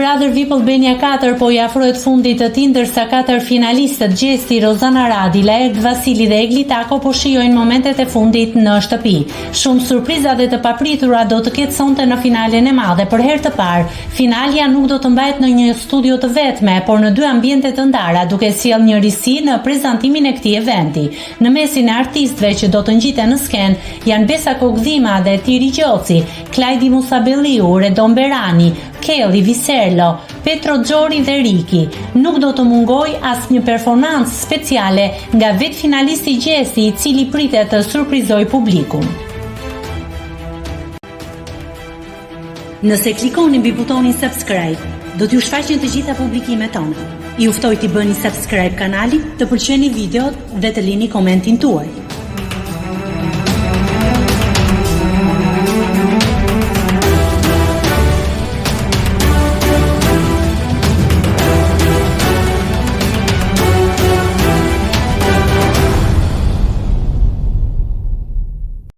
Brother VIP Albania 4 po i afrohet fundit të tij, ndërsa 4 finalistët Gjesti, Rozana Radi, Laert Vasili dhe Egli Tako po shijojnë momentet e fundit në shtëpi. Shumë surpriza dhe të papritura do të ketë sonte në finalen e madhe. Për herë të parë, finalja nuk do të mbahet në një studio të vetme, por në dy ambiente të ndara, duke sjellë njërisi në prezantimin e këtij eventi. Në mesin e artistëve që do të ngjiten në skenë janë Besa Kokdhima dhe Tiri Gjoci, Klajdi Musabelliu, Redon Berani, Kelly Viserlo, Petro Xhori dhe Riki. Nuk do të mungoj asnjë performancë speciale nga vetë finalisti Gjesti, i cili pritet të surprizoj publikun. Nëse klikoni mbi butonin subscribe, do t'ju shfaqen të gjitha publikimet tona. Ju ftoj t'i bëni subscribe kanalit, të pëlqeni videot dhe të lini komentin tuaj.